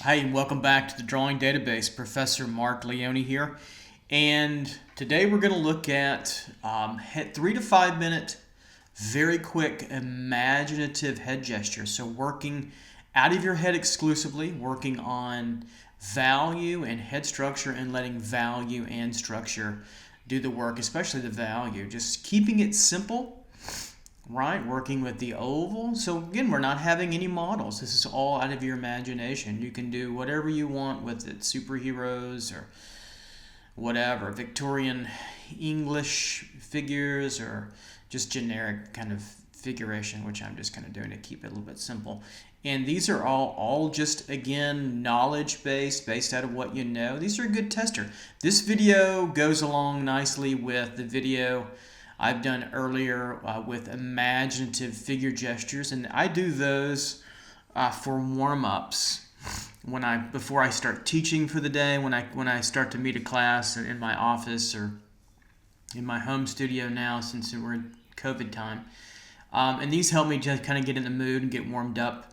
Hi, and welcome back to the Drawing Database. Professor Marc Leone here. And today we're going to look at 3 to 5 minute, very quick, imaginative head gestures. So working out of your head exclusively, working on value and head structure and letting value and structure do the work, especially the value. Just keeping it simple, right? Working with the oval. So again, we're not having any models. This is all out of your imagination. You can do whatever you want with it. Superheroes or whatever. Victorian English figures or just generic kind of figuration, which I'm just kind of doing to keep it a little bit simple. And these are all just, again, knowledge based out of what you know. These are a good tester. This video goes along nicely with the video I've done earlier with imaginative figure gestures, and I do those for warm-ups before I start teaching for the day, when I start to meet a class in my office or in my home studio now, since we're in COVID time. And these help me just kind of get in the mood and get warmed up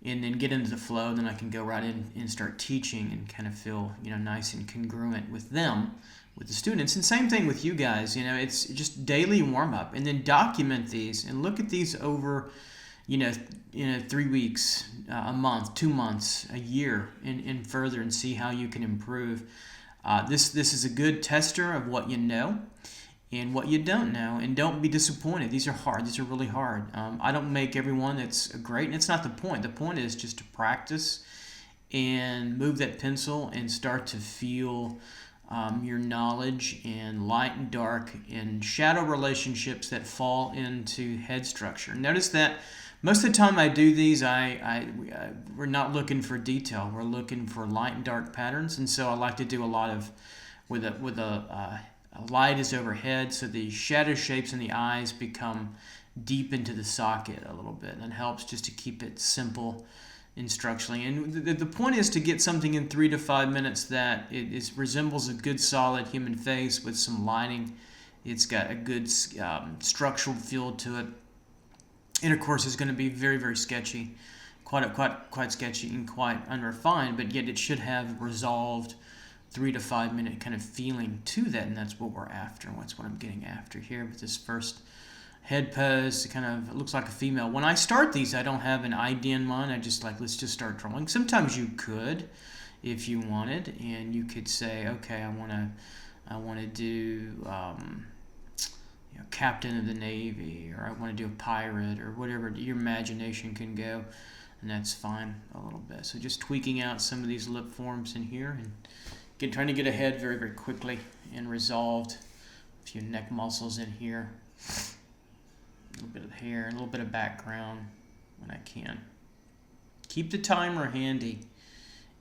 and then get into the flow, and then I can go right in and start teaching and kind of feel nice and congruent with them, with the students. And same thing with you guys. It's just daily warm up, and then document these and look at these over 3 weeks, a month, 2 months, a year, and further, and see how you can improve. This is a good tester of what you know and what you don't know, and don't be disappointed. These are hard. These are really hard. I don't make everyone that's great, and it's not the point. The point is just to practice and move that pencil and start to feel your knowledge and light and dark and shadow relationships that fall into head structure. Notice that most of the time I do these, we're not looking for detail. We're looking for light and dark patterns, and so I like to do a lot of with a light is overhead, so the shadow shapes in the eyes become deep into the socket a little bit. And it helps just to keep it simple instructionally. And the point is to get something in 3 to 5 minutes that resembles a good solid human face with some lighting. It's got a good structural feel to it. And of course it's going to be very, very sketchy, quite sketchy and quite unrefined, but yet it should have resolved 3 to 5 minute kind of feeling to that, and that's what we're after. That's what I'm getting after here with this first head pose. It kind of looks like a female. When I start these, I don't have an idea in mind. I just let's just start drawing. Sometimes you could, if you wanted, and you could say, okay, I want to do Captain of the Navy, or I want to do a pirate, or whatever your imagination can go, and that's fine a little bit. So just tweaking out some of these lip forms in here, and trying to get ahead very, very quickly and resolved. A few neck muscles in here. A little bit of hair, a little bit of background when I can. Keep the timer handy.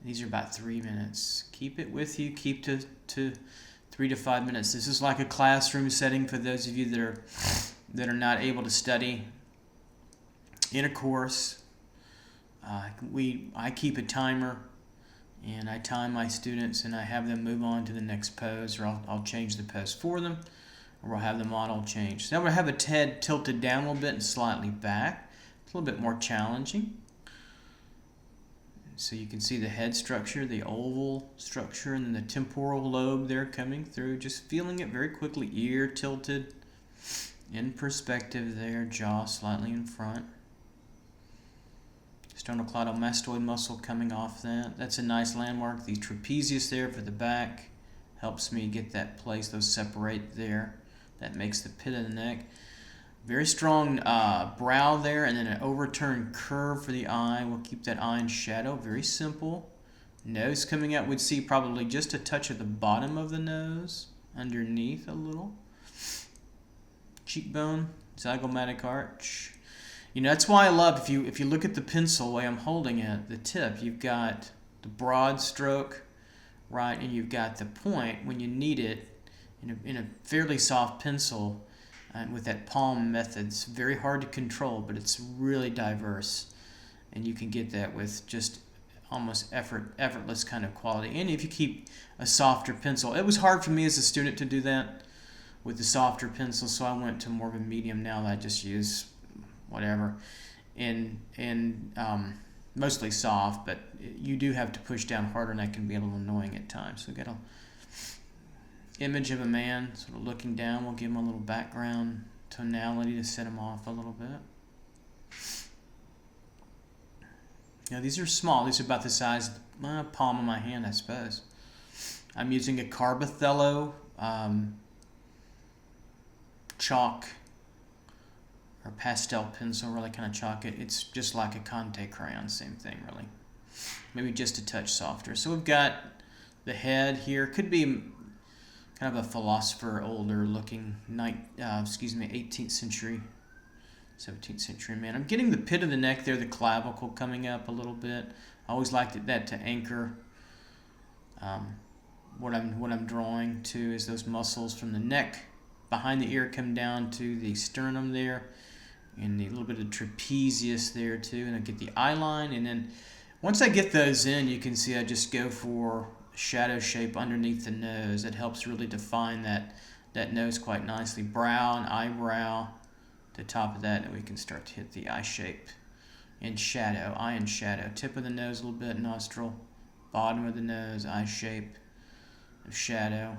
These are about 3 minutes. Keep it with you. Keep to 3 to 5 minutes. This is like a classroom setting for those of you that are not able to study in a course. I keep a timer, and I time my students, and I have them move on to the next pose, or I'll change the pose for them, or we'll have the model change. So now we'll have a head tilted down a little bit and slightly back. It's a little bit more challenging. So you can see the head structure, the oval structure, and then the temporal lobe there coming through. Just feeling it very quickly. Ear tilted in perspective there, jaw slightly in front. Sternocleidomastoid muscle coming off that. That's a nice landmark. The trapezius there for the back helps me get that place. Those separate there. That makes the pit of the neck. Very strong brow there, and then an overturned curve for the eye. We'll keep that eye in shadow. Very simple. Nose coming out. We'd see probably just a touch at the bottom of the nose, underneath a little. Cheekbone, zygomatic arch. That's why I love, if you look at the pencil, the way I'm holding it, the tip, you've got the broad stroke, right, and you've got the point when you need it in a fairly soft pencil. And with that palm method, it's very hard to control, but it's really diverse, and you can get that with just almost effortless kind of quality. And if you keep a softer pencil, it was hard for me as a student to do that with the softer pencil, so I went to more of a medium now that I just use whatever. And mostly soft, but you do have to push down harder, and that can be a little annoying at times. So we got a image of a man sort of looking down. We'll give him a little background tonality to set him off a little bit. Now these are small. These are about the size of the palm of my hand, I suppose. I'm using a Carbothello chalk or pastel pencil, really kind of chalk it. It's just like a Conte crayon, same thing really. Maybe just a touch softer. So we've got the head here. Could be kind of a philosopher, older looking 18th century, 17th century man. I'm getting the pit of the neck there, the clavicle coming up a little bit. I always liked that to anchor what I'm drawing to is those muscles from the neck behind the ear come down to the sternum there, and a little bit of trapezius there too, and I get the eye line. And then once I get those in, you can see I just go for shadow shape underneath the nose. It helps really define that nose quite nicely. Brow and eyebrow, the top of that, and we can start to hit the eye shape and shadow, eye and shadow. Tip of the nose a little bit, nostril, bottom of the nose, eye shape, shadow.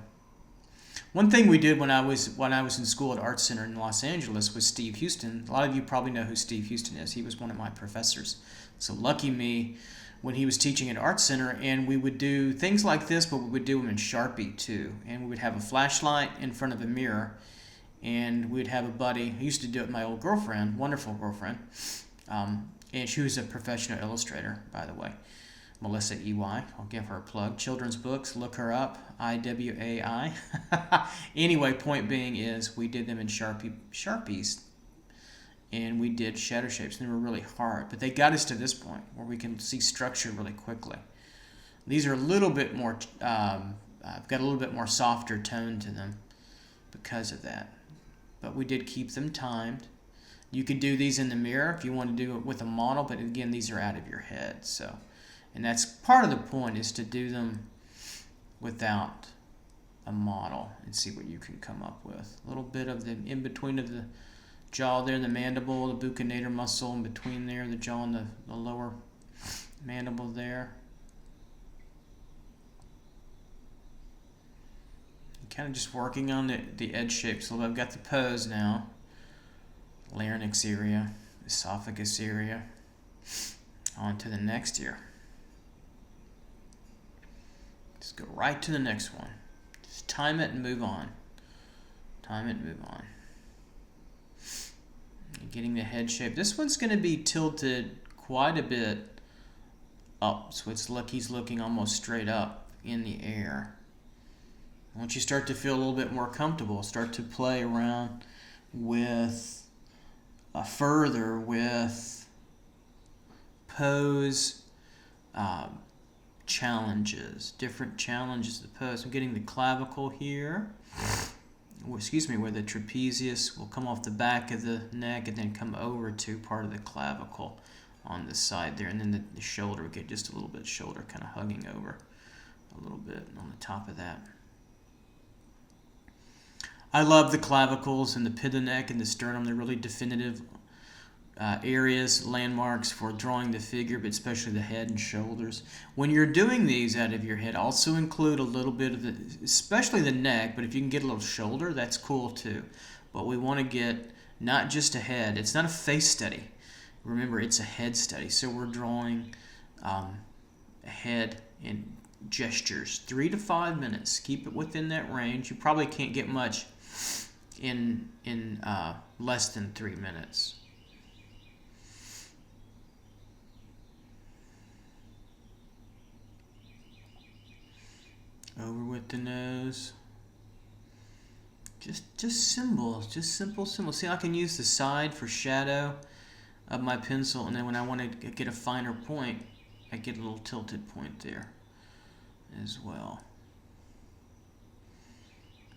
One thing we did when I was in school at Art Center in Los Angeles was Steve Houston. A lot of you probably know who Steve Houston is. He was one of my professors. So lucky me when he was teaching at Art Center, and we would do things like this, but we would do them in Sharpie too. And we would have a flashlight in front of a mirror, and we'd have a buddy. I used to do it with my old girlfriend, wonderful girlfriend, and she was a professional illustrator, by the way. Melissa E.Y. I'll give her a plug. Children's books, look her up, IWAI. Anyway, point being is we did them in Sharpies, and we did shadow shapes, and they were really hard, but they got us to this point where we can see structure really quickly. These are a little bit more, got a little bit more softer tone to them because of that, but we did keep them timed. You could do these in the mirror if you want to do it with a model, but again, these are out of your head, so. And that's part of the point, is to do them without a model and see what you can come up with. A little bit of the in between of the jaw there, the mandible, the buccinator muscle in between there, the jaw and the lower mandible there. Kind of just working on the edge shapes. So I've got the pose now. Larynx area, esophagus area. On to the next ear. Just go right to the next one. Just time it and move on. Time it and move on. And getting the head shape. This one's going to be tilted quite a bit up. So he's looking almost straight up in the air. Once you start to feel a little bit more comfortable, start to play around with further with pose challenges, different challenges to pose. I'm getting the clavicle here, where the trapezius will come off the back of the neck and then come over to part of the clavicle on the side there, and then the shoulder will get just a little bit shoulder kind of hugging over a little bit on the top of that. I love the clavicles and the pit of the neck and the sternum. They're really definitive areas, landmarks for drawing the figure, but especially the head and shoulders. When you're doing these out of your head, also include a little bit of especially the neck, but if you can get a little shoulder, that's cool too. But we want to get not just a head. It's not a face study. Remember, it's a head study. So we're drawing a head and gestures, 3 to 5 minutes. Keep it within that range. You probably can't get much in less than 3 minutes. Over with the nose. Just symbols, just simple symbols. See, I can use the side for shadow of my pencil, and then when I want to get a finer point, I get a little tilted point there as well.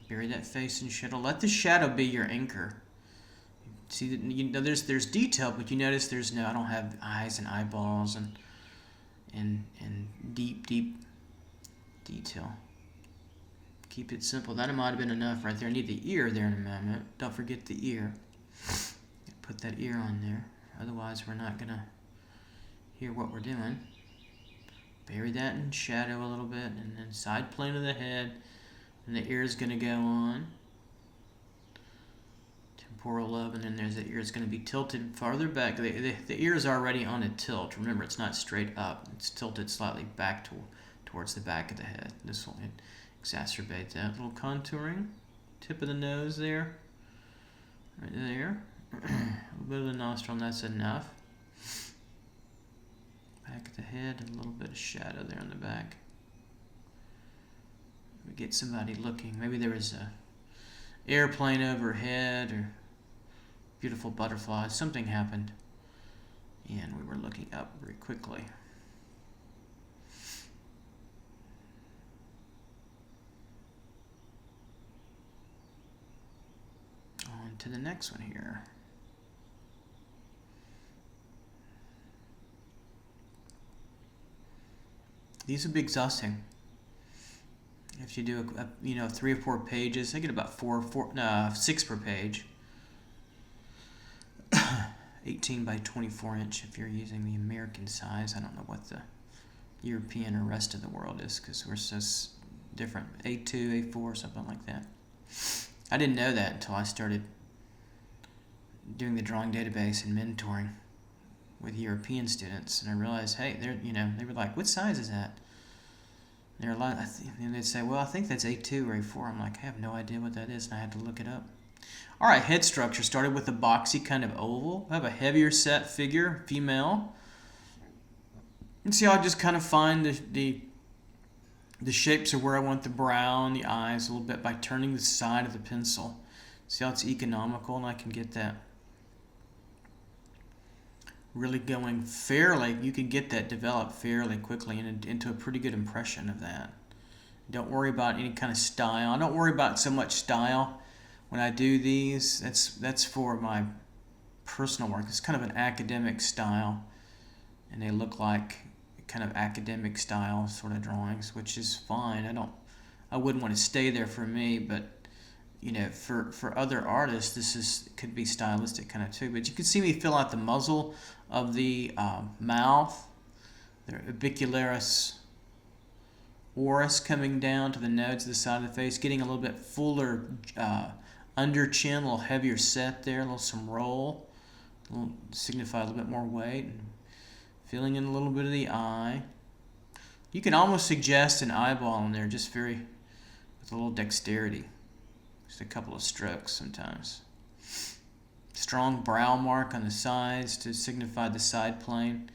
Bury that face in shadow. Let the shadow be your anchor. See, there's detail, but you notice I don't have eyes and eyeballs and deep detail. Keep it simple. That might have been enough right there. I need the ear there in a moment. Don't forget the ear. Put that ear on there. Otherwise, we're not going to hear what we're doing. Bury that in shadow a little bit, and then side plane of the head, and the ear is going to go on. Temporal lobe, and then there's the ear is going to be tilted farther back. The ear is already on a tilt. Remember, it's not straight up. It's tilted slightly back towards the back of the head. This will exacerbate that. Little contouring. Tip of the nose there. Right there. A little bit of the nostril, and that's enough. Back of the head, and a little bit of shadow there on the back. We get somebody looking. Maybe there was a airplane overhead, or beautiful butterflies. Something happened, and we were looking up very quickly. On to the next one here. These would be exhausting. If you do a 3 or 4 pages, I get about 6 per page. 18 by 24 inch if you're using the American size. I don't know what the European or rest of the world is, because we're so different. A2, A4, something like that. I didn't know that until I started doing the drawing database and mentoring with European students, and I realized, hey, they were like, what size is that? And they'd say, well, I think that's A2 or A4. I'm like, I have no idea what that is, and I had to look it up. All right, head structure started with a boxy kind of oval. I have a heavier set figure, female. And see how I just kind of find the shapes of where I want the brow and the eyes a little bit by turning the side of the pencil. See how it's economical, and I can get that really going fairly. You can get that developed fairly quickly and into a pretty good impression of that. Don't worry about any kind of style. I don't worry about so much style when I do these. That's for my personal work. It's kind of an academic style, and they look like kind of academic style sort of drawings, which is fine. I wouldn't want to stay there for me, but for other artists, this could be stylistic kind of too. But you can see me fill out the muzzle of the mouth, the orbicularis oris coming down to the nose of the side of the face, getting a little bit fuller under chin, a little heavier set there, a little some roll, signify a little bit more weight, and filling in a little bit of the eye. You can almost suggest an eyeball in there, just with a little dexterity. Just a couple of strokes sometimes. Strong brow mark on the sides to signify the side plane.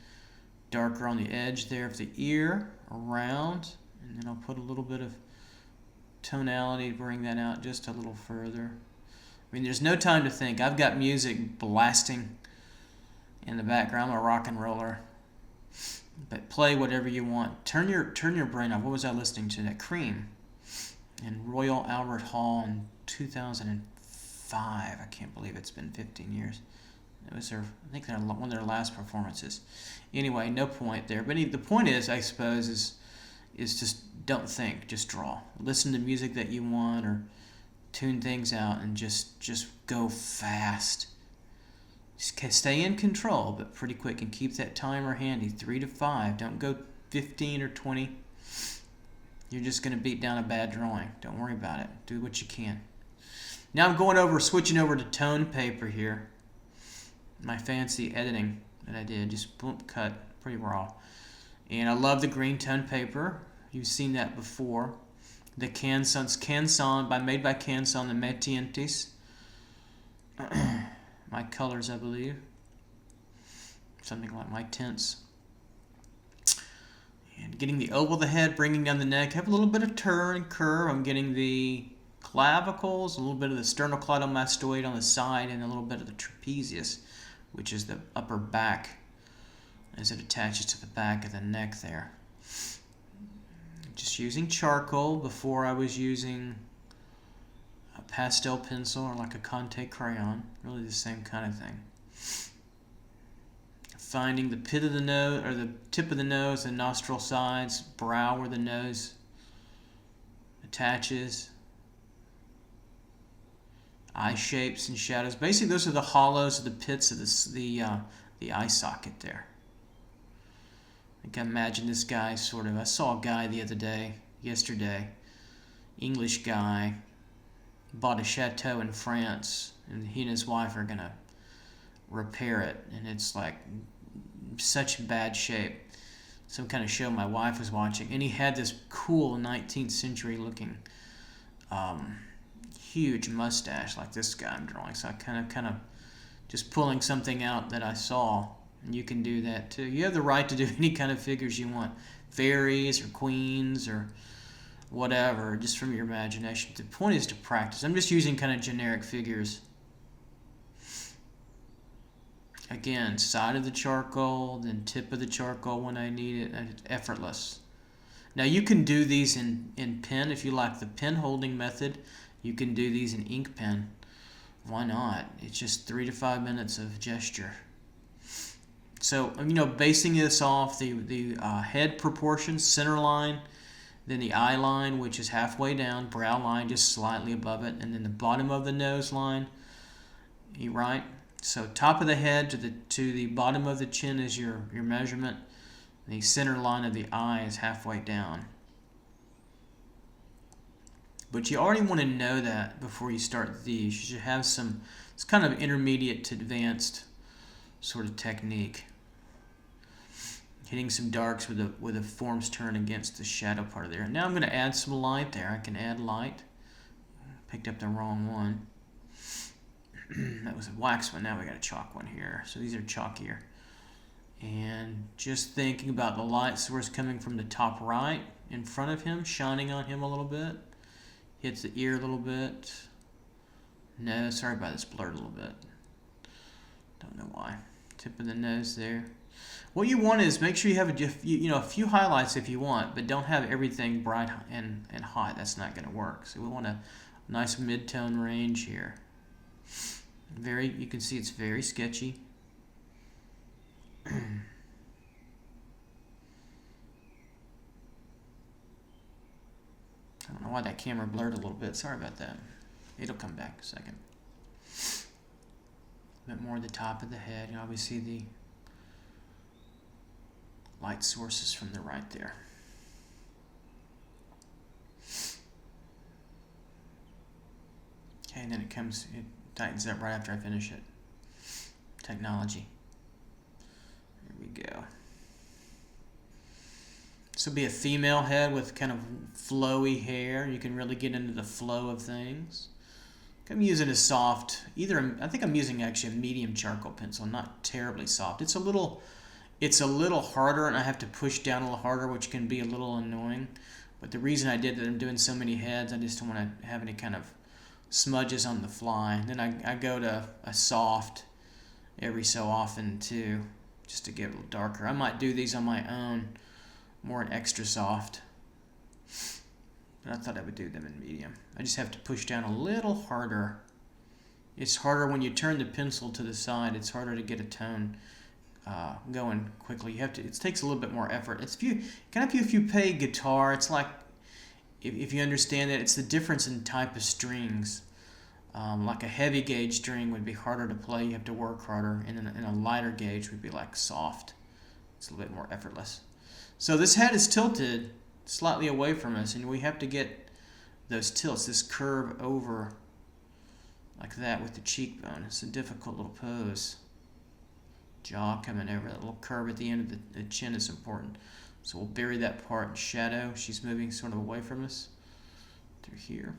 Darker on the edge there of the ear, around. And then I'll put a little bit of tonality to bring that out just a little further. I mean, there's no time to think. I've got music blasting in the background. I'm a rock and roller. But play whatever you want. Turn your brain off. What was I listening to? That Cream in Royal Albert Hall in 2005. I can't believe it's been 15 years. It was I think one of their last performances. Anyway, no point there. But the point is, I suppose, is just don't think, just draw. Listen to music that you want, or tune things out, and just go fast. Just stay in control, but pretty quick, and keep that timer handy. 3 to 5. Don't go 15 or 20. You're just going to beat down a bad drawing. Don't worry about it. Do what you can. Now I'm switching over to tone paper here. My fancy editing that I did, just boom, cut, pretty raw. And I love the green tone paper. You've seen that before. The Canson, made by Canson, the Metientes. My colors, I believe. Something like my tints. And getting the oval of the head, bringing down the neck. Have a little bit of turn and curve. I'm getting the clavicles, a little bit of the sternocleidomastoid on the side, and a little bit of the trapezius, which is the upper back, as it attaches to the back of the neck there. Just using charcoal. Before I was using a pastel pencil or like a Conte crayon. Really the same kind of thing. Finding the pit of the nose, or the tip of the nose, and nostril sides, brow where the nose attaches, eye shapes and shadows. Basically, those are the hollows of the pits of the eye socket there. I imagine this guy sort of, I saw a guy yesterday, English guy, bought a chateau in France, and he and his wife are going to repair it, and it's like such bad shape. Some kind of show my wife was watching, and he had this cool 19th century looking huge mustache like this guy I'm drawing. So I kind of just pulling something out that I saw, and you can do that too. You have the right to do any kind of figures you want, fairies or queens or whatever, just from your imagination. The point is to practice. I'm just using kind of generic figures. Again, side of the charcoal, then tip of the charcoal when I need it, and it's effortless. Now you can do these in pen if you like the pen holding method. You can do these in ink pen. Why not? It's just 3 to 5 minutes of gesture. So, basing this off the head proportions, center line, then the eye line, which is halfway down, brow line just slightly above it, and then the bottom of the nose line. You right? So top of the head to the bottom of the chin is your measurement. The center line of the eye is halfway down. But you already want to know that before you start these. You should have it's kind of intermediate to advanced sort of technique. Hitting some darks with a forms turn against the shadow part of there. Now I'm going to add some light there. I can add light. Picked up the wrong one. That was a wax one. Now we got a chalk one here. So these are chalkier. And just thinking about the light source coming from the top right in front of him, shining on him a little bit. Hits the ear a little bit. No, sorry about this, blurred a little bit. Don't know why. Tip of the nose there. What you want is make sure you have a few highlights if you want, but don't have everything bright and hot. That's not going to work. So we want a nice mid-tone range here. You can see it's very sketchy. I don't know why that camera blurred a little bit. Sorry about that. It'll come back in a second. A bit more at the top of the head. You obviously see the light sources from the right there. Okay, and then it tightens up right after I finish it. Technology. Here we go. This will be a female head with kind of flowy hair. You can really get into the flow of things. I'm using a soft, I think I'm using actually a medium charcoal pencil, not terribly soft. It's a little harder, and I have to push down a little harder, which can be a little annoying. But the reason I did that, I'm doing so many heads, I just don't want to have any kind of smudges on the fly. Then I go to a soft every so often too, just to get a little darker. I might do these on my own, more an extra soft. But I thought I would do them in medium. I just have to push down a little harder. It's harder when you turn the pencil to the side. It's harder to get a tone going quickly. It takes a little bit more effort. If you play guitar, it's like if you understand that it's the difference in type of strings. Like a heavy gauge string would be harder to play. You have to work harder, and a lighter gauge would be like soft. It's a little bit more effortless. So this head is tilted slightly away from us, and we have to get those tilts, this curve over like that with the cheekbone. It's a difficult little pose. Jaw coming over, that little curve at the end of the chin is important. So we'll bury that part in shadow. She's moving sort of away from us through here.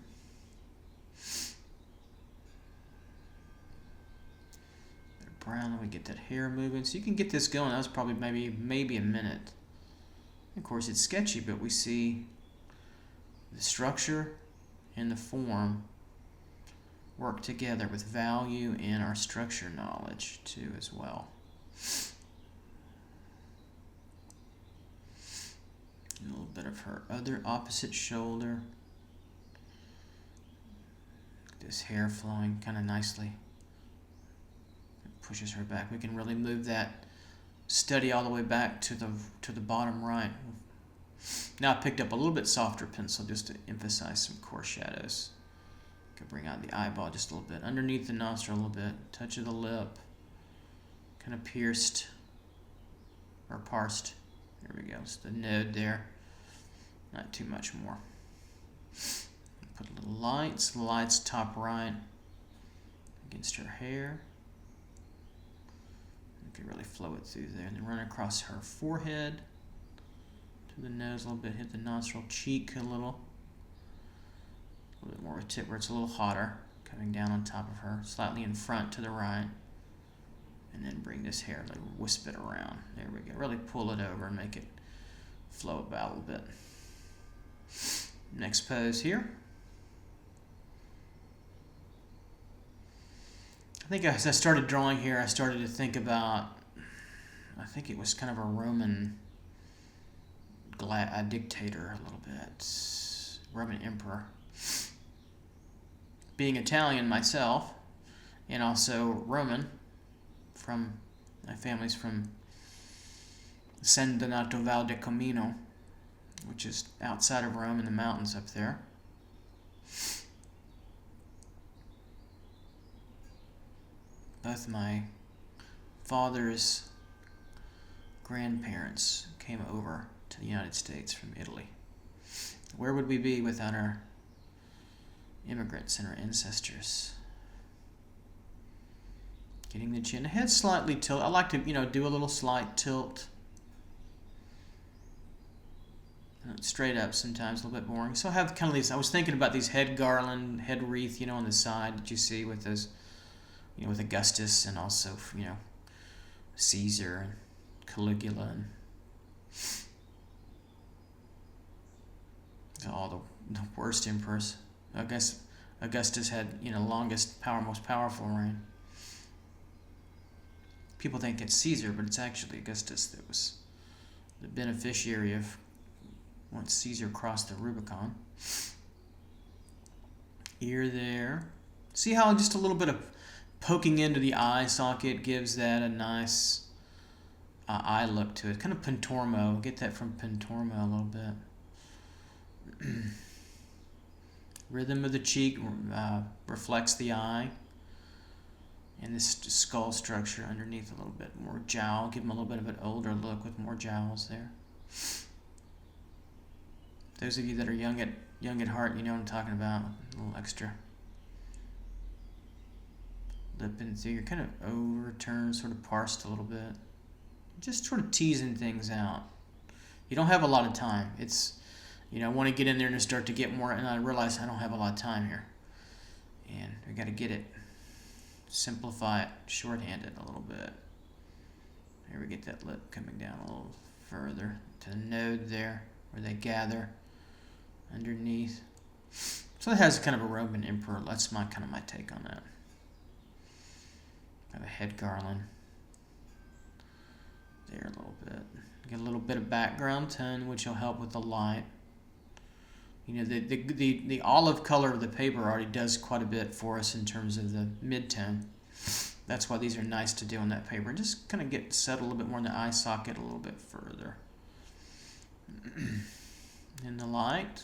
Bit of brown, then we get that hair moving. So you can get this going. That was probably maybe a minute. Of course, it's sketchy, but we see the structure and the form work together with value and our structure knowledge too as well. A little bit of her other opposite shoulder. This hair flowing kind of nicely. It pushes her back. We can really move that study all the way back to the bottom right. Now I picked up a little bit softer pencil just to emphasize some coarse shadows. Could bring out the eyeball just a little bit. Underneath the nostril a little bit. Touch of the lip. Kind of pierced or parsed. There we go. It's the node there. Not too much more. Put a little lights. The lights top right against her hair. You can really flow it through there. And then run across her forehead to the nose a little bit. Hit the nostril cheek a little bit more with tip where it's a little hotter. Coming down on top of her, slightly in front to the right. And then bring this hair, like wisp it around. There we go. Really pull it over and make it flow about a little bit. Next pose here. I think as I started drawing here, I started to think about, I think it was kind of a Roman dictator a little bit. Roman emperor. Being Italian myself, and also Roman, my family's from San Donato Val di Camino, which is outside of Rome in the mountains up there. Both my father's grandparents came over to the United States from Italy. Where would we be without our immigrants and our ancestors? Getting the chin, head slightly tilt. I like to, do a little slight tilt. Straight up sometimes, a little bit boring. So I have kind of these, I was thinking about these head garland, head wreath, on the side that you see with those, with Augustus and also, Caesar and Caligula and all the worst emperors. I guess Augustus had, most powerful reign. People think it's Caesar, but it's actually Augustus that was the beneficiary of once Caesar crossed the Rubicon. Ear there. See how just a little bit of poking into the eye socket gives that a nice eye look to it. Kind of Pintormo. Get that from Pintormo a little bit. Rhythm of the cheek reflects the eye. And this skull structure underneath a little bit more jowl. Give him a little bit of an older look with more jowls there. Those of you that are young at heart, you know what I'm talking about. A little extra lip in through. You're kind of overturned, sort of parsed a little bit. Just sort of teasing things out. You don't have a lot of time. It's, I want to get in there and start to get more, and I realize I don't have a lot of time here. And we got to get it. Simplify it, shorthand it a little bit. Here we get that lip coming down a little further to the node there where they gather underneath. So it has kind of a Roman emperor. That's my take on that. Have a head garland there a little bit. Get a little bit of background tone, which will help with the light. The olive color of the paper already does quite a bit for us in terms of the mid-tone. That's why these are nice to do on that paper. Just kind of get set a little bit more in the eye socket a little bit further. In the light,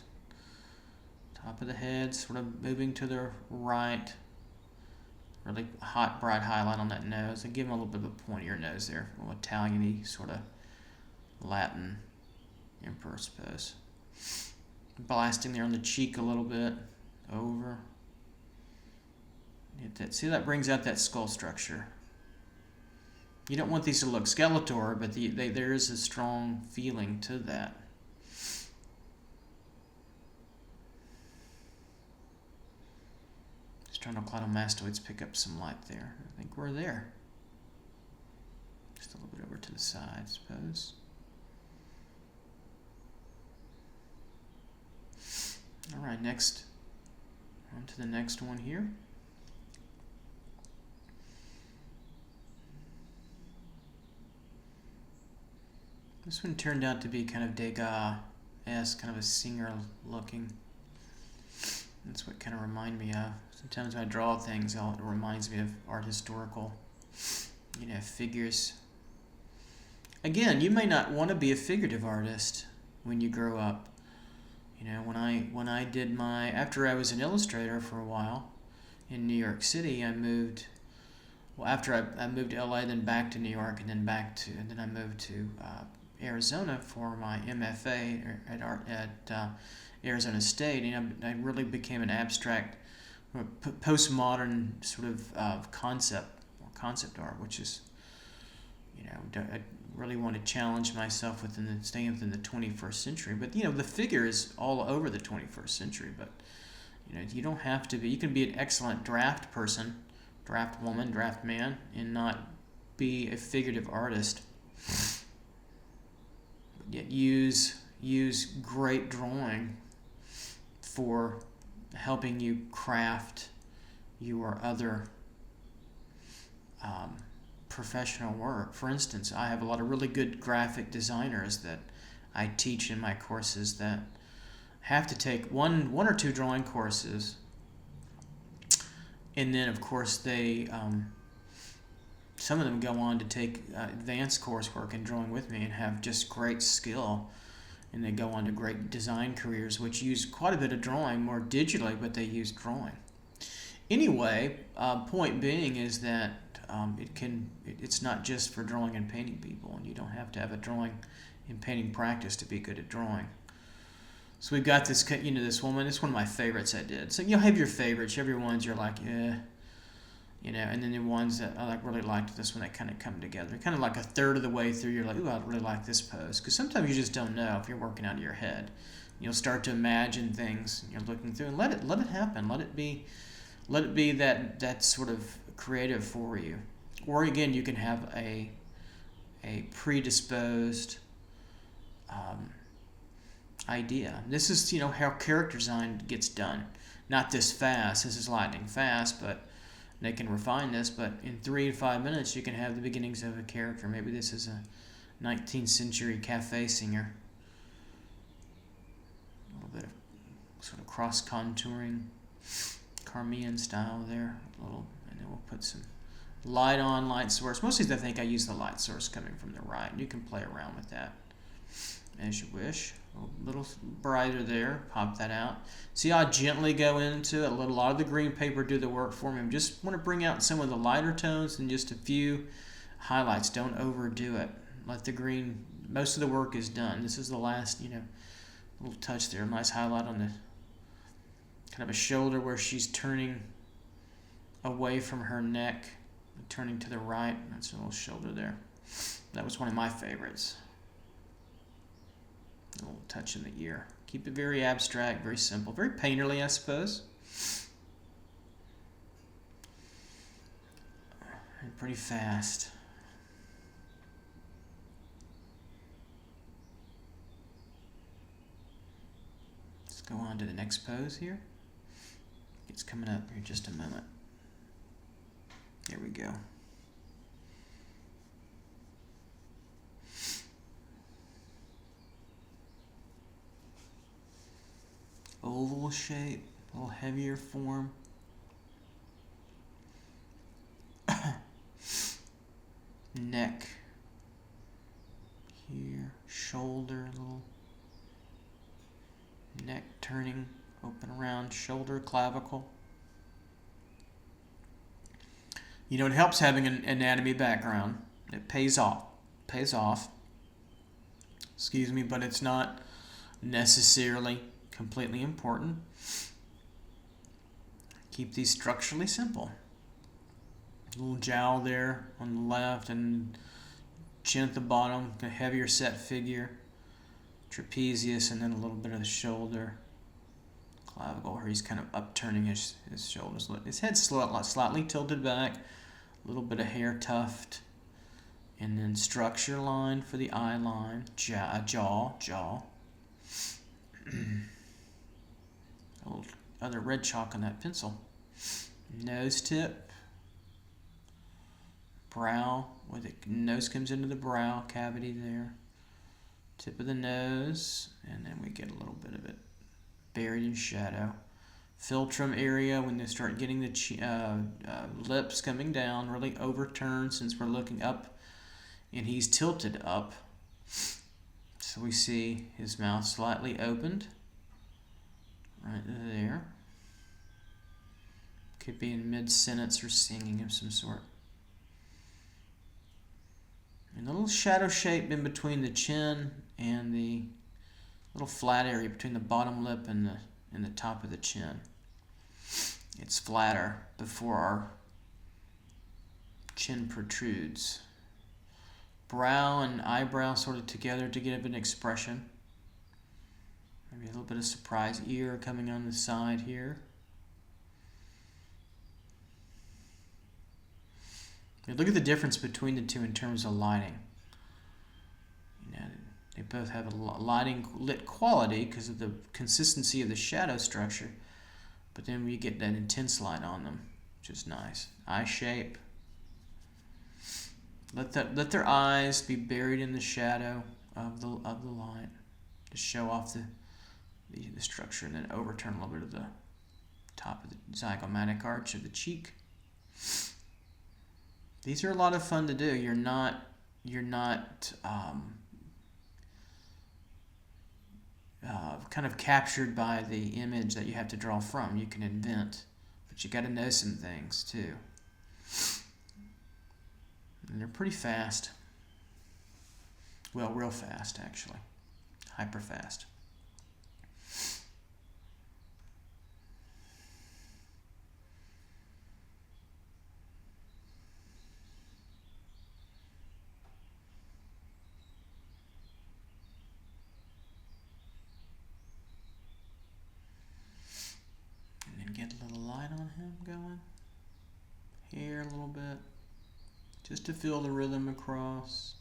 top of the head, sort of moving to the right. Really hot, bright highlight on that nose. And give him a little bit of a pointier nose there. A little Italian-y, sort of Latin emperor suppose. Blasting there on the cheek a little bit, over. Get that. See, that brings out that skull structure. You don't want these to look Skeletor, but there is a strong feeling to that. Sternocleidomastoids pick up some light there. I think we're there. Just a little bit over to the side, I suppose. All right, next, on to the next one here. This one turned out to be kind of Degas-esque, kind of a singer looking. That's what kind of remind me of. Sometimes when I draw things, it reminds me of art historical, figures. Again, you may not want to be a figurative artist when you grow up. When I did after I was an illustrator for a while in New York City, after I moved to LA, then back to New York, and then I moved to Arizona for my MFA at Arizona State, and I really became an abstract, postmodern sort of concept art, which is, I really want to challenge myself staying within the 21st century. But the figure is all over the 21st century. But you don't have to be. You can be an excellent draft person, draft woman, draft man, and not be a figurative artist. Yet use great drawing for helping you craft your other professional work. For instance, I have a lot of really good graphic designers that I teach in my courses that have to take one or two drawing courses, and then of course they some of them go on to take advanced coursework in drawing with me and have just great skill, and they go on to great design careers which use quite a bit of drawing, more digitally, but they use drawing. Anyway, point being is that it's not just for drawing and painting people, and you don't have to have a drawing and painting practice to be good at drawing. So we've got this, this woman. It's one of my favorites I did. So you'll have your favorites. Every ones you're like, and then the ones that I really liked, this one, that kind of come together. Kind of like a third of the way through, you're like, ooh, I really like this pose. Because sometimes you just don't know if you're working out of your head. You'll start to imagine things. You're looking through, and let it happen. Let it be that sort of creative for you. Or again, you can have a predisposed idea. This is how character design gets done. Not this fast. This is lightning fast, but they can refine this. But in 3 to 5 minutes, you can have the beginnings of a character. Maybe this is a 19th century cafe singer. A little bit of sort of cross contouring, Carmian style there. And then we'll put some light on, light source. Most of these, I think I use the light source coming from the right. You can play around with that as you wish. A little brighter there. Pop that out. See how I gently go into it? A lot of the green paper do the work for me. I just want to bring out some of the lighter tones and just a few highlights. Don't overdo it. Let the green, most of the work is done. This is the last, little touch there. Nice highlight on the kind of a shoulder where she's turning away from her neck, turning to the right. That's a little shoulder there. That was one of my favorites. A little touch in the ear. Keep it very abstract, very simple, very painterly, I suppose. And pretty fast. Let's go on to the next pose here. It's coming up here in just a moment. There we go. Oval shape, a little heavier form. Neck here, shoulder, little neck turning, open around, shoulder, clavicle. It helps having an anatomy background. It pays off. But it's not necessarily completely important. Keep these structurally simple. A little jowl there on the left and chin at the bottom, a heavier set figure, trapezius, and then a little bit of the shoulder, clavicle, where he's kind of upturning his shoulders. His head's slightly tilted back, a little bit of hair tuft, and then structure line for the eye line, jaw. A little other red chalk on that pencil. Nose tip, brow, where the nose comes into the brow cavity there. Tip of the nose, and then we get a little bit of it buried in shadow. Philtrum area, when they start getting the lips coming down, really overturned since we're looking up, and he's tilted up. So we see his mouth slightly opened. Right there. Could be in mid-sentence or singing of some sort. And a little shadow shape in between the chin and the little flat area between the bottom lip and the top of the chin. It's flatter before our chin protrudes. Brow and eyebrow sort of together to give an expression. Maybe a little bit of surprise ear coming on the side here. Now look at the difference between the two in terms of lighting. You know, they both have a lit quality because of the consistency of the shadow structure, but then we get that intense light on them, which is nice. Eye shape. Let their eyes be buried in the shadow of the light to show off the structure, and then overturn a little bit of the top of the zygomatic arch of the cheek. These are a lot of fun to do. You're not kind of captured by the image that you have to draw from. You can invent, but you got to know some things too. And they're pretty fast. Well, real fast actually. Hyper fast. Get a little light on him going. Here a little bit. Just to feel the rhythm across.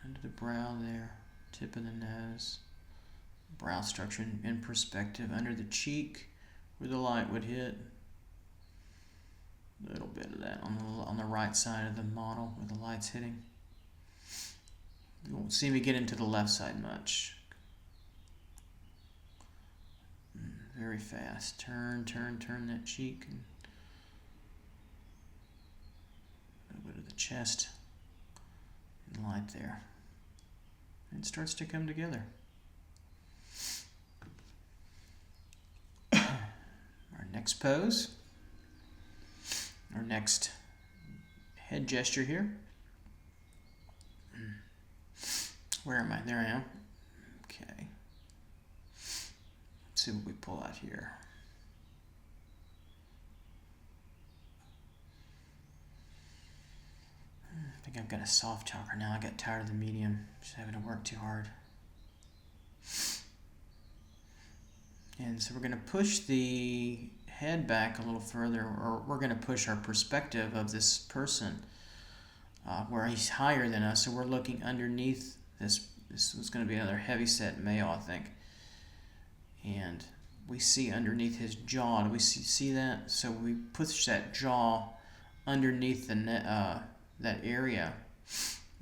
Under the brow there. Tip of the nose. Brow structure in perspective. Under the cheek where the light would hit. A little bit of that on the right side of the model where the light's hitting. You won't see me get into the left side much. Very fast. Turn that cheek. And a little bit of the chest. And light there. And it starts to come together. Our next pose. Our next head gesture here. Where am I? There I am. Okay. See what we pull out here. I think I've got a soft talker now. I got tired of the medium. Just having to work too hard. And so we're going to push the head back a little further, or we're going to push our perspective of this person where he's higher than us. So we're looking underneath this. This was going to be another heavyset male, I think. And we see underneath his jaw. Do we see that? So we push that jaw underneath that area,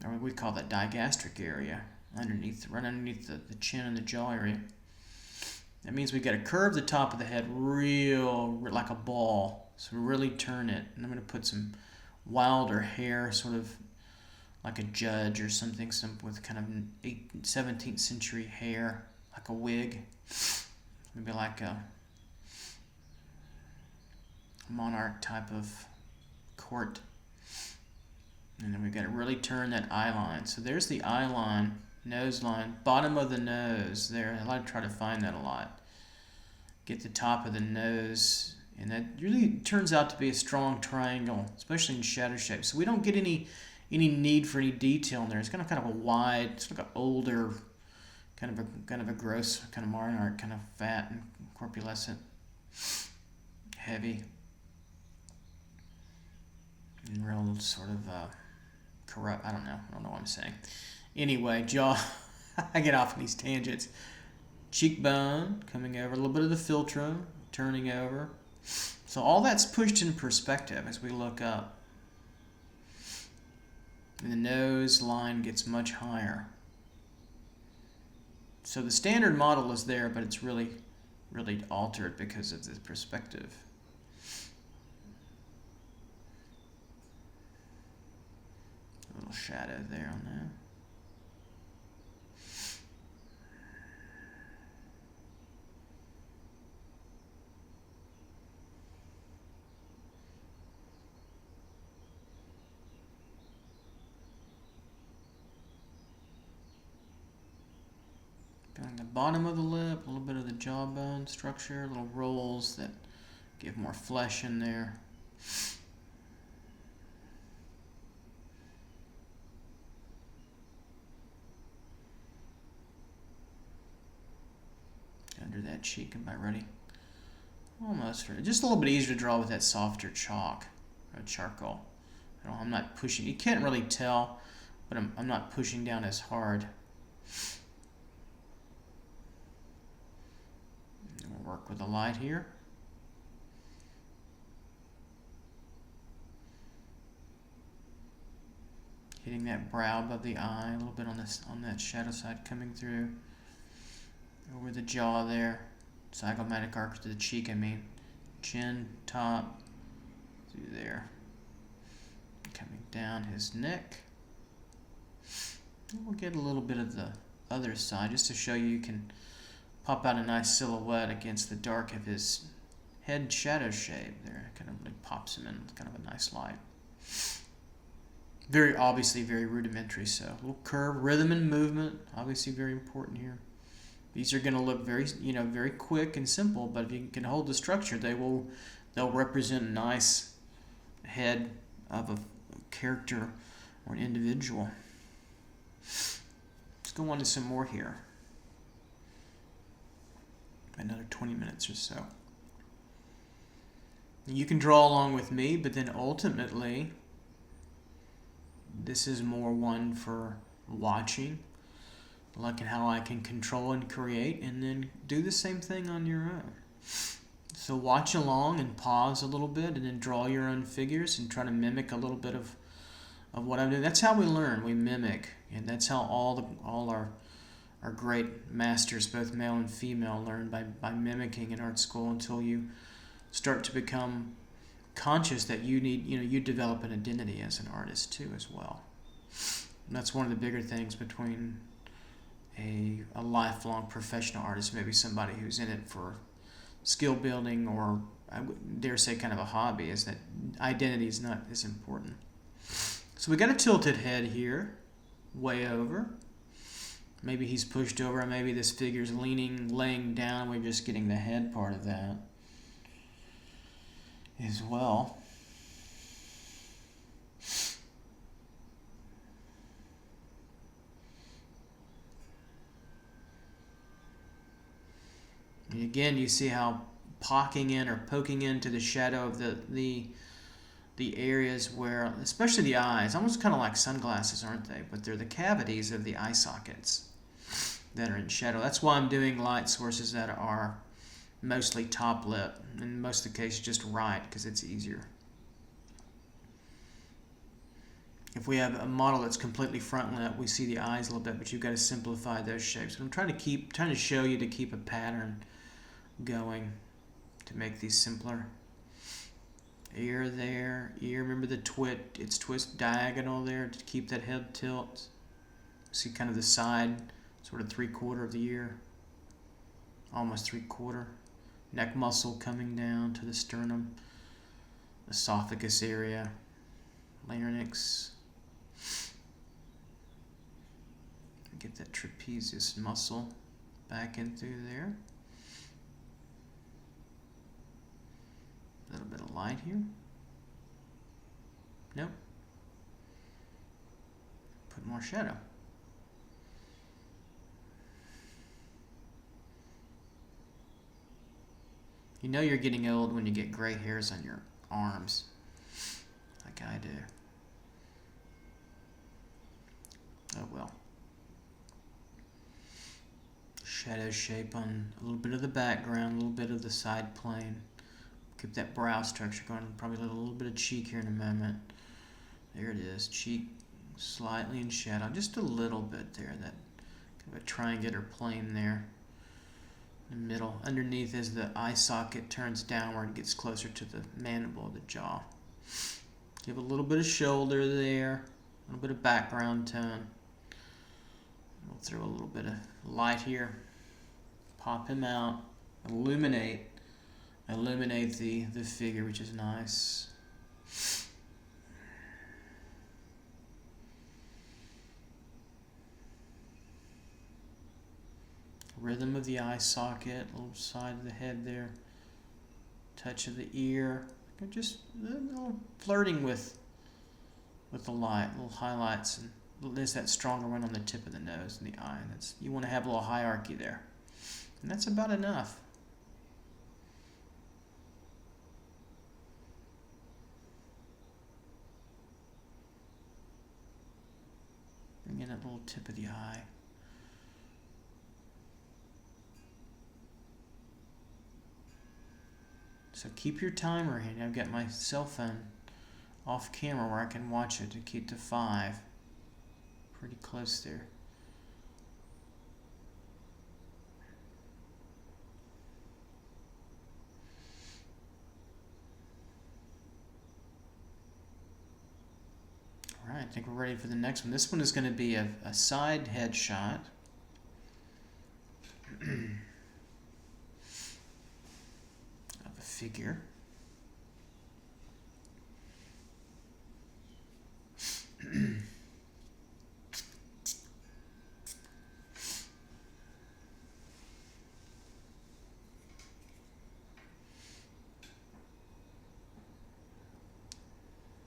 or we call that digastric area, right underneath the chin and the jaw area. That means we got to curve the top of the head real like a ball. So really turn it. And I'm going to put some wilder hair, sort of like a judge or something, with kind of 17th century hair, like a wig. Maybe like a monarch type of court. And then we've got to really turn that eye line. So there's the eye line, nose line, bottom of the nose there. I like to try to find that a lot. Get the top of the nose, and that really turns out to be a strong triangle, especially in shadow shape. So we don't get any need for any detail in there. It's kind of a wide, sort of an older, kind of a gross, kind of monarch, kind of fat and corpulescent, heavy, and real sort of corrupt. I don't know what I'm saying. Anyway, jaw. I get off on these tangents. Cheekbone coming over, a little bit of the philtrum turning over. So all that's pushed in perspective as we look up. And the nose line gets much higher. So the standard model is there, but it's really altered because of the perspective. A little shadow there on that. Doing the bottom of the lip, a little bit of the jawbone structure, little rolls that give more flesh in there. Under that cheek, am I ready? Almost ready. Just a little bit easier to draw with that softer chalk or charcoal. I'm not pushing. You can't really tell, but I'm not pushing down as hard. We'll work with the light here. Hitting that brow above the eye, a little bit on that shadow side coming through. Over the jaw there. Zygomatic arc to the cheek, I mean. Chin, top, through there. Coming down his neck. And we'll get a little bit of the other side just to show you can pop out a nice silhouette against the dark of his head shadow shade there. Kind of like pops him in with kind of a nice light. Very obviously very rudimentary, so a little curve, rhythm and movement, obviously very important here. These are going to look very, very quick and simple, but if you can hold the structure, they'll represent a nice head of a character or an individual. Let's go on to some more here. Another 20 minutes or so. You can draw along with me, but then ultimately, this is more one for watching. Look at how I can control and create, and then do the same thing on your own. So watch along and pause a little bit, and then draw your own figures and try to mimic a little bit of what I'm doing. That's how we learn. We mimic, and that's how all our great masters, both male and female, learn by mimicking in art school until you start to become conscious that you develop an identity as an artist too as well. And that's one of the bigger things between a lifelong professional artist, maybe somebody who's in it for skill building or I would dare say kind of a hobby, is that identity is not as important. So we got a tilted head here, way over. Maybe he's pushed over, and maybe this figure's laying down. We're just getting the head part of that as well. And again, you see how poking into the shadow of the areas where, especially the eyes, almost kind of like sunglasses, aren't they? But they're the cavities of the eye sockets that are in shadow. That's why I'm doing light sources that are mostly top lip, in most of the cases just right, because it's easier. If we have a model that's completely front lit, we see the eyes a little bit, but you've got to simplify those shapes. So I'm trying to show you to keep a pattern going to make these simpler. Ear there, ear, remember the it's twist diagonal there to keep that head tilt. See kind of the side, sort of 3/4 of the ear, almost 3/4. Neck muscle coming down to the sternum, esophagus area, larynx. Get that trapezius muscle back in through there. A little bit of light here. Nope. Put more shadow. You know you're getting old when you get gray hairs on your arms, like I do. Oh well. Shadow shape on a little bit of the background, a little bit of the side plane. Keep that brow structure going. Probably a little bit of cheek here in a moment. There it is. Cheek slightly in shadow. Just a little bit there. That kind of a triangular plane there. In the middle. Underneath as the eye socket turns downward and gets closer to the mandible of the jaw. Give a little bit of shoulder there. A little bit of background tone. We'll throw a little bit of light here. Pop him out. Illuminate the figure, which is nice. Rhythm of the eye socket, little side of the head there, touch of the ear, just a little flirting with the light, little highlights, and there's that stronger one on the tip of the nose and the eye. You want to have a little hierarchy there, and that's about enough. Bring in that little tip of the eye. So keep your timer handy. I've got my cell phone off camera where I can watch it to keep to 5. Pretty close there. All right, I think we're ready for the next one. This one is going to be a side head shot. Of a figure.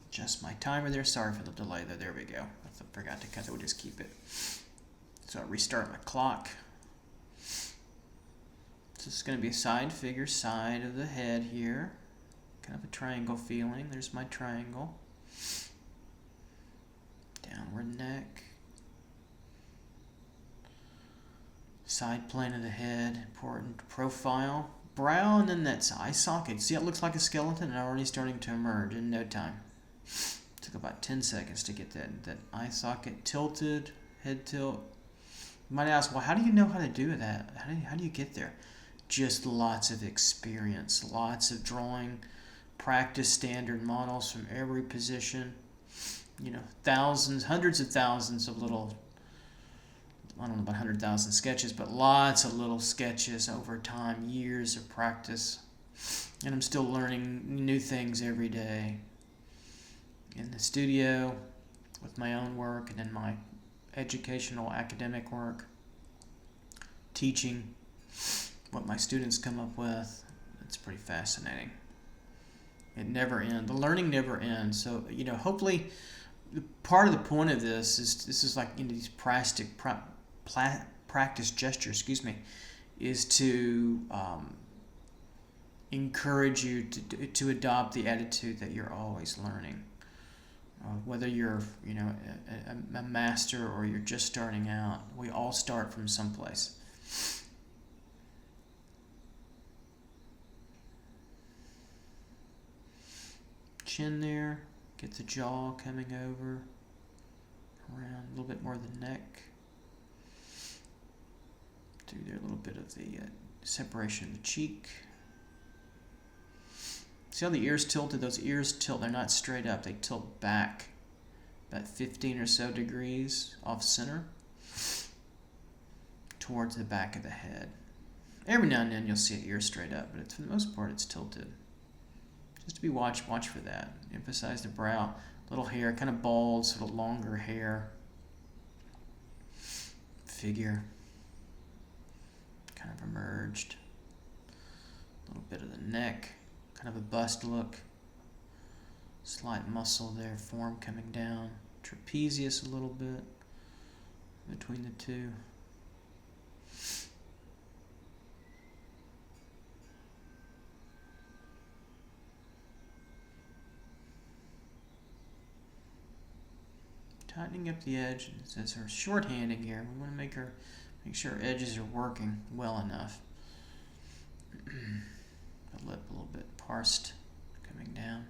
Adjust my timer there. Sorry for the delay there. There we go. I forgot to cut it. We'll just keep it. So I restart my clock. So this is going to be a side figure, side of the head here. Kind of a triangle feeling. There's my triangle. Downward neck. Side plane of the head. Important profile. Brow, and then that's eye socket. See, it looks like a skeleton and already starting to emerge in no time. Took about 10 seconds to get that eye socket tilted, head tilt. You might ask, well, how do you know how to do that? How do you get there? Just lots of experience, lots of drawing, practice standard models from every position. You know, thousands, hundreds of thousands of little, I don't know about 100,000 sketches, but lots of little sketches over time, years of practice. And I'm still learning new things every day. In the studio, with my own work, and in my educational academic work, teaching what my students come up with. It's pretty fascinating. It never ends. The learning never ends. So, you know, hopefully part of the point of this is like, you know, these practice gestures, is to encourage you to adopt the attitude that you're always learning. Whether you're, you know, a master or you're just starting out, we all start from someplace. Chin there, get the jaw coming over, around a little bit more of the neck. Do there a little bit of the separation of the cheek. See how the ears tilted? Those ears tilt. They're not straight up. They tilt back about 15 or so degrees off center towards the back of the head. Every now and then you'll see an ear straight up, but for the most part it's tilted. Just to be watch for that. Emphasize the brow. Little hair, kind of bald, sort of longer hair. Figure. Kind of emerged. A little bit of the neck. Kind of a bust look. Slight muscle there, form coming down. Trapezius a little bit between the two. Tightening up the edge. It says her shorthanding here. We want to make sure our edges are working well enough. The lip a little bit parsed, coming down.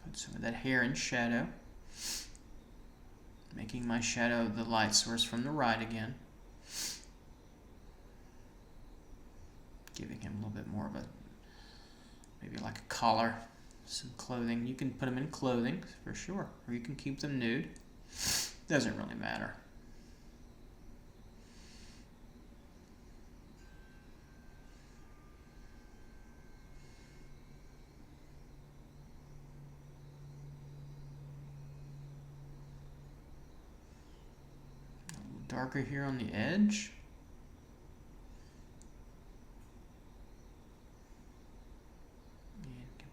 Put some of that hair in shadow. Making my shadow the light source from the right again. Giving him a little bit more of a, maybe like a collar, some clothing. You can put them in clothing for sure, or you can keep them nude. Doesn't really matter. darker here on the edge.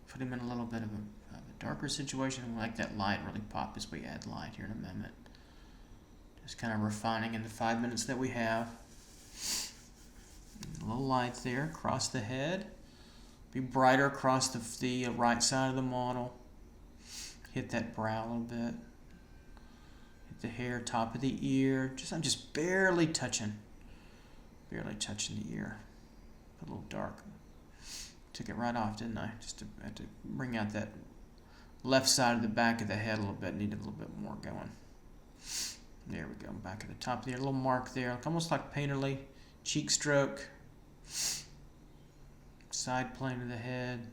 Put him in a little bit of a darker situation. We'll like that light really pop as we add light here in a moment. Just kind of refining in the 5 minutes that we have. A little light there across the head. Be brighter across the right side of the model. Hit that brow a little bit. Hit the hair, top of the ear. I'm just barely touching the ear. Put a little dark. Took it right off, didn't I? Just had to bring out that left side of the back of the head a little bit. Needed a little bit more going. There we go. Back at the top there. A little mark there. Almost like painterly. Cheek stroke. Side plane of the head.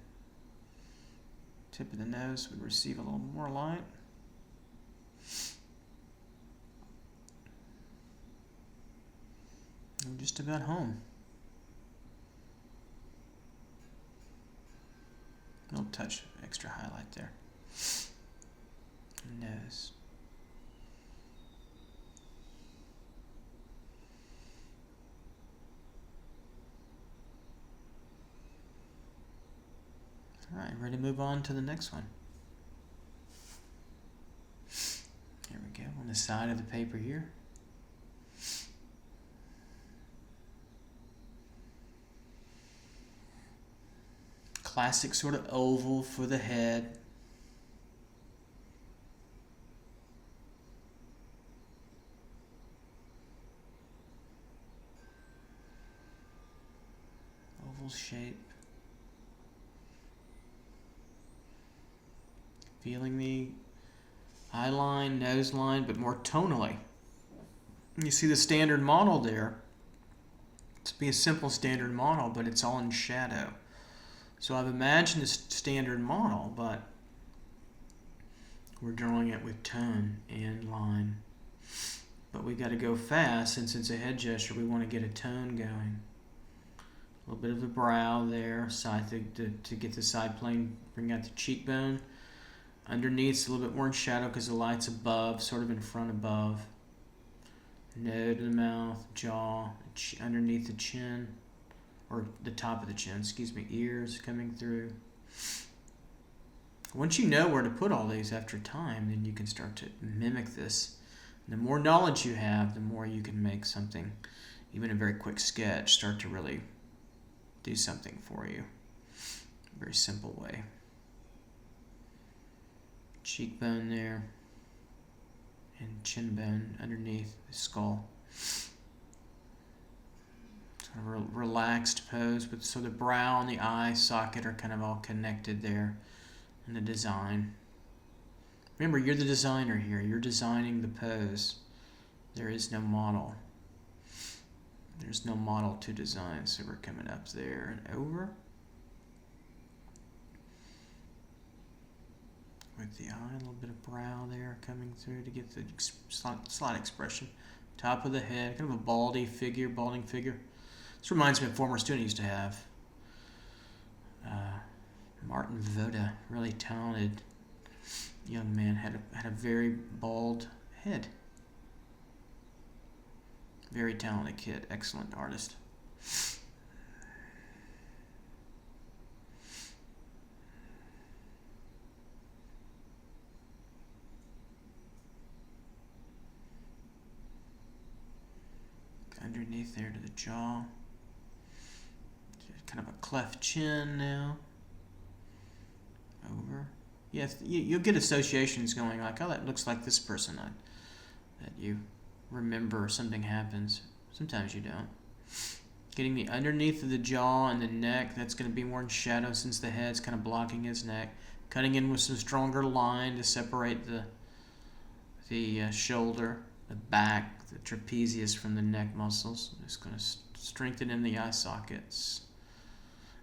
Tip of the nose would receive a little more light. I'm just about home. A little touch of extra highlight there. Nose. All right, ready to move on to the next one. Here we go, on the side of the paper here. Classic sort of oval for the head. Oval shape. Feeling the eye line, nose line, but more tonally. You see the standard model there. It's be a simple standard model, but it's all in shadow. So I've imagined a standard model, but we're drawing it with tone and line. But we got to go fast, since it's a head gesture. We want to get a tone going. A little bit of the brow there, side to get the side plane, bring out the cheekbone. Underneath, it's a little bit more in shadow because the light's above, sort of in front above. Nose to the mouth, jaw, underneath the chin. Or the top of the chin, ears coming through. Once you know where to put all these after time, then you can start to mimic this. And the more knowledge you have, the more you can make something, even a very quick sketch, start to really do something for you. Very simple way. Cheekbone there, and chin bone underneath the skull. Relaxed pose, but so the brow and the eye socket are kind of all connected there in the design. Remember, you're the designer here. You're designing the pose. There is no model. There's no model to design, so we're coming up there and over. With the eye, a little bit of brow there coming through to get the slight expression. Top of the head, kind of a balding figure. This reminds me of a former student I used to have. Martin Voda, really talented young man, had a very bald head. Very talented kid, excellent artist. Underneath there to the jaw. Kind of a cleft chin now. Over. Yes, you'll get associations going like, oh, that looks like this person that you remember something happens. Sometimes you don't. Getting the underneath of the jaw and the neck, that's going to be more in shadow since the head's kind of blocking his neck. Cutting in with some stronger line to separate the shoulder, the back, the trapezius from the neck muscles. Just going to strengthen in the eye sockets.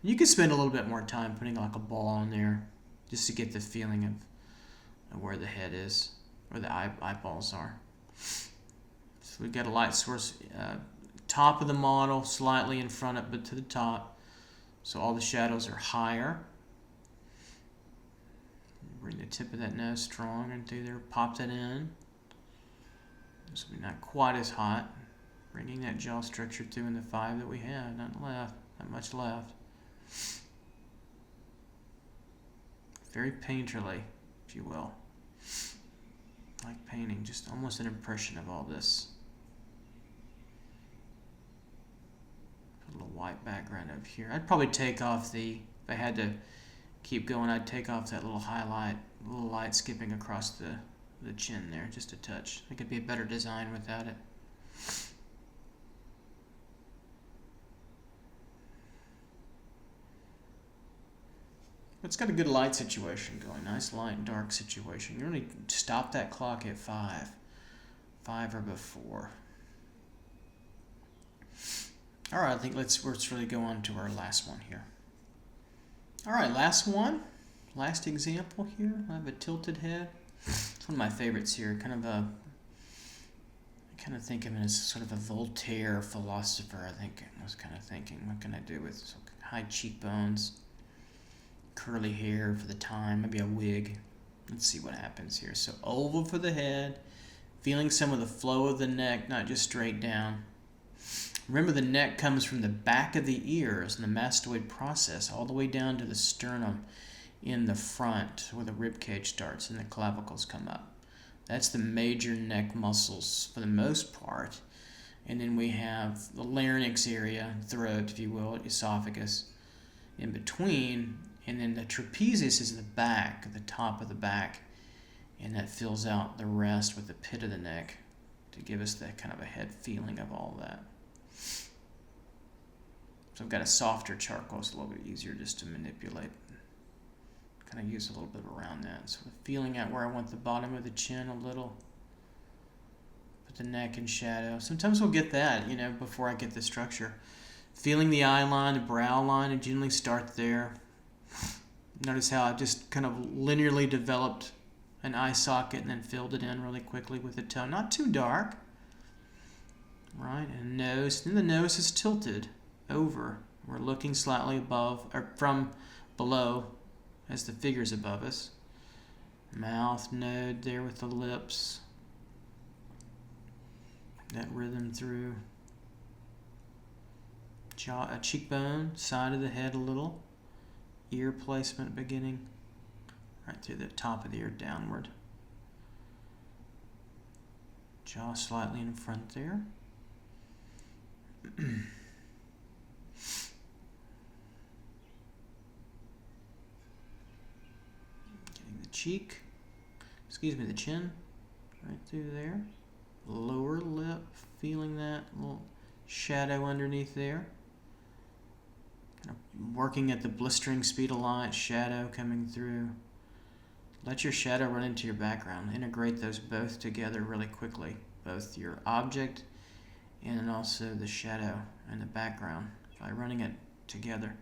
You could spend a little bit more time putting like a ball in there just to get the feeling of where the head is, where the eyeballs are. So we've got a light source, top of the model, slightly in front of, but to the top. So all the shadows are higher. Bring the tip of that nose strong and through there, pop that in. This will be not quite as hot. Bringing that jaw structure through in the 5 that we have. Not much left. Very painterly, if you will. Like painting, just almost an impression of all this. Put a little white background over here. I'd probably take off if I had to keep going, I'd take off that little highlight, little light skipping across the chin there, just a touch. I think it'd be a better design without it. It's got a good light situation going. Nice light and dark situation. You really stop that clock at 5. 5 or before. All right, I think let's really go on to our last one here. All right, last one. Last example here. I have a tilted head. It's one of my favorites here. I kind of think of him as sort of a Voltaire philosopher, I think. I was kind of thinking, what can I do with high cheekbones? Curly hair for the time, maybe a wig. Let's see what happens here. So oval for the head, feeling some of the flow of the neck, not just straight down. Remember, the neck comes from the back of the ears in the mastoid process all the way down to the sternum in the front where the rib cage starts and the clavicles come up. That's the major neck muscles for the most part. And then we have the larynx area, throat, if you will, esophagus in between. And then the trapezius is the back, the top of the back, and that fills out the rest with the pit of the neck to give us that kind of a head feeling of all that. So I've got a softer charcoal, it's a little bit easier just to manipulate. Kind of use a little bit around that. So feeling out where I want the bottom of the chin a little. Put the neck in shadow. Sometimes we'll get that, before I get the structure. Feeling the eye line, the brow line, I generally start there. Notice how I just kind of linearly developed an eye socket and then filled it in really quickly with a tone. Not too dark. Right, and nose. Then the nose is tilted over. We're looking slightly above, or from below as the figure's above us. Mouth node there with the lips. That rhythm through. Jaw, cheekbone, side of the head a little. Ear placement beginning right through the top of the ear downward. Jaw slightly in front there. Getting the chin right through there. Lower lip, feeling that little shadow underneath there. Kind of working at the blistering speed of light, shadow coming through. Let your shadow run into your background. Integrate those both together really quickly. Both your object and also the shadow and the background by running it together.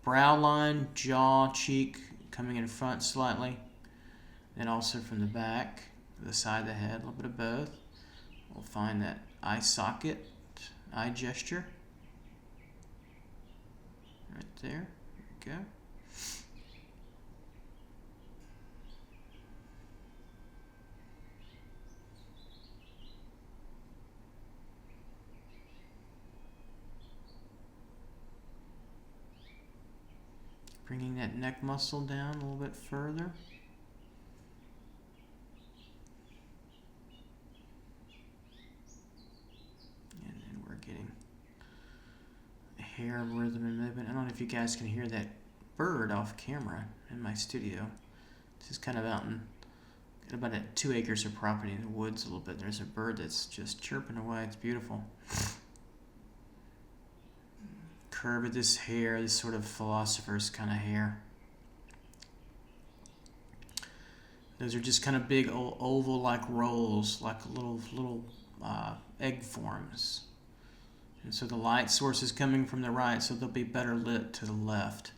Brow line, jaw, cheek coming in front slightly. Then also from the back, the side of the head, a little bit of both. We'll find that eye socket, eye gesture. Right there. There we go. Bringing that neck muscle down a little bit further. And then we're getting hair rhythm and movement. I don't know if you guys can hear that bird off camera in my studio. This is kind of out in about 2 acres of property in the woods a little bit. There's a bird that's just chirping away. It's beautiful. Curve of this hair, this sort of philosopher's kind of hair. Those are just kind of big oval-like rolls, like little egg forms. And so the light source is coming from the right, so they'll be better lit to the left.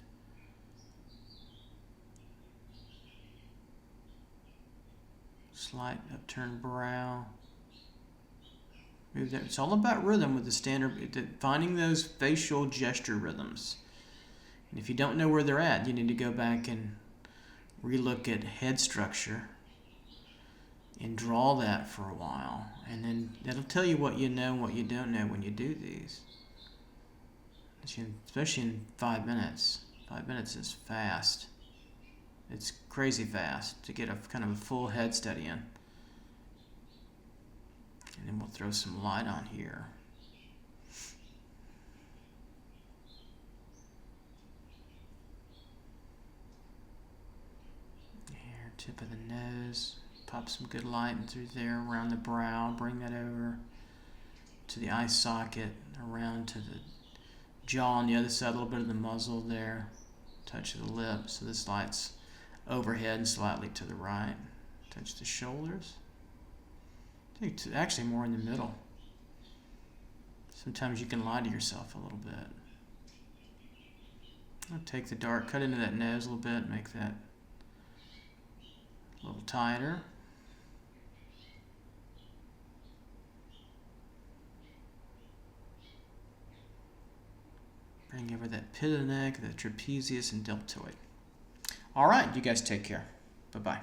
Slight upturned brow. Move there. It's all about rhythm with the standard, finding those facial gesture rhythms. And if you don't know where they're at, you need to go back and relook at head structure and draw that for a while. And then that'll tell you what you know and what you don't know when you do these. Especially in 5 minutes. 5 minutes is fast. It's crazy fast to get a kind of a full head study in. And then we'll throw some light on here. Here, tip of the nose. Pop some good light in through there, around the brow. Bring that over to the eye socket, around to the jaw on the other side, a little bit of the muzzle there. Touch of the lip, so this light's overhead and slightly to the right. Touch the shoulders. Actually more in the middle. Sometimes you can lie to yourself a little bit. I'll take the dark, cut into that nose a little bit, make that a little tighter. Bring over that pit of the neck, the trapezius and deltoid. All right, you guys take care. Bye-bye.